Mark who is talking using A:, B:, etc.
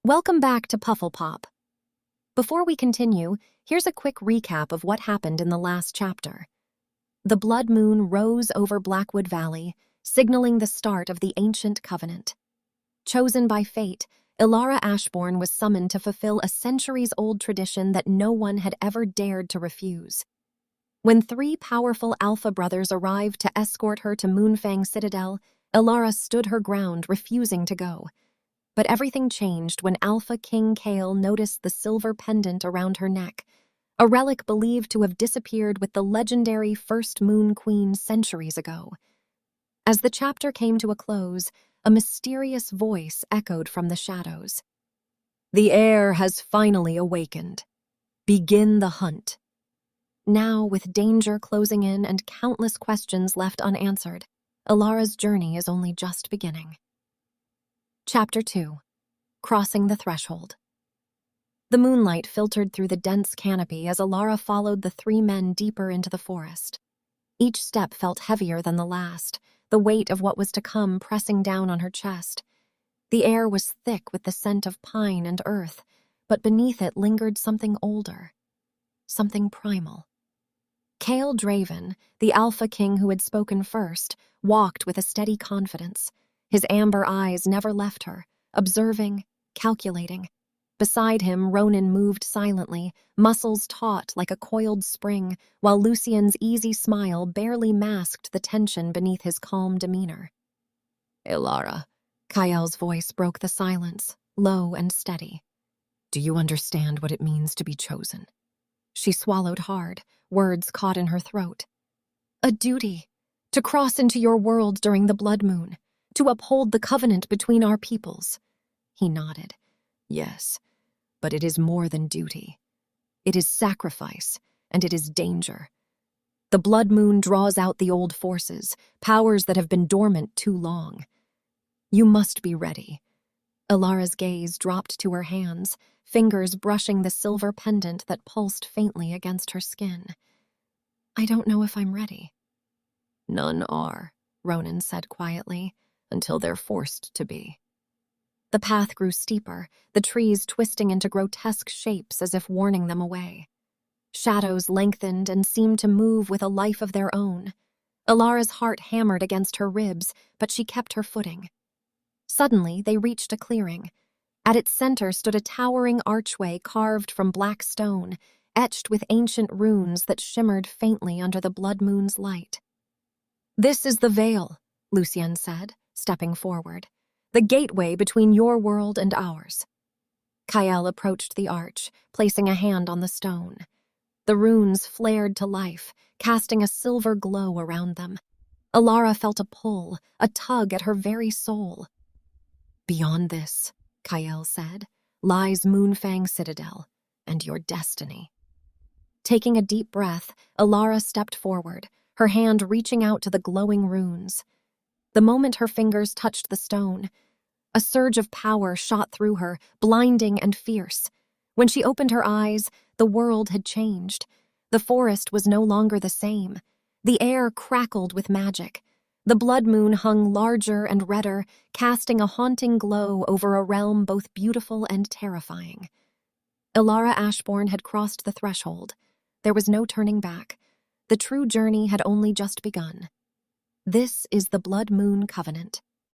A: Welcome back to Pufflepop. Before we continue, here's a quick recap of what happened in the last chapter. The blood moon rose over Blackwood Valley, signaling the start of the ancient covenant. Chosen by fate, Elara Ashbourne was summoned to fulfill a centuries-old tradition that no one had ever dared to refuse. When three powerful Alpha brothers arrived to escort her to Moonfang Citadel, Elara stood her ground, refusing to go. But everything changed when Alpha King Kale noticed the silver pendant around her neck, a relic believed to have disappeared with the legendary First Moon Queen centuries ago. As the chapter came to a close, a mysterious voice echoed from the shadows. "The heir has finally awakened. Begin the hunt." Now, with danger closing in and countless questions left unanswered, Elara's journey is only just beginning. Chapter 2. Crossing the Threshold. The moonlight filtered through the dense canopy as Elara followed the three men deeper into the forest. Each step felt heavier than the last, the weight of what was to come pressing down on her chest. The air was thick with the scent of pine and earth, but beneath it lingered something older, something primal. Kale Draven, the Alpha King who had spoken first, walked with a steady confidence. His amber eyes never left her, observing, calculating. Beside him, Ronan moved silently, muscles taut like a coiled spring, while Lucien's easy smile barely masked the tension beneath his calm demeanor. "Elara," Kael's voice broke the silence, low and steady. "Do you understand what it means to be chosen?" She swallowed hard, words caught in her throat. "A duty, to cross into your world during the blood moon, to uphold the covenant between our peoples." He nodded. "Yes, but it is more than duty. It is sacrifice, and it is danger. The blood moon draws out the old forces, powers that have been dormant too long. You must be ready." Elara's gaze dropped to her hands, fingers brushing the silver pendant that pulsed faintly against her skin. "I don't know if I'm ready." "None are," Ronan said quietly, "until they're forced to be." The path grew steeper, the trees twisting into grotesque shapes as if warning them away. Shadows lengthened and seemed to move with a life of their own. Elara's heart hammered against her ribs, but she kept her footing. Suddenly, they reached a clearing. At its center stood a towering archway carved from black stone, etched with ancient runes that shimmered faintly under the blood moon's light. "This is the Veil," Lucien said, stepping forward. "The gateway between your world and ours." Kael approached the arch, placing a hand on the stone. The runes flared to life, casting a silver glow around them. Elara felt a pull, a tug at her very soul. "Beyond this," Kael said, "lies Moonfang Citadel, and your destiny." Taking a deep breath, Elara stepped forward, her hand reaching out to the glowing runes. The moment her fingers touched the stone, a surge of power shot through her, blinding and fierce. When she opened her eyes, the world had changed. The forest was no longer the same. The air crackled with magic. The blood moon hung larger and redder, casting a haunting glow over a realm both beautiful and terrifying. Elara Ashbourne had crossed the threshold. There was no turning back. The true journey had only just begun. This is the Blood Moon Covenant,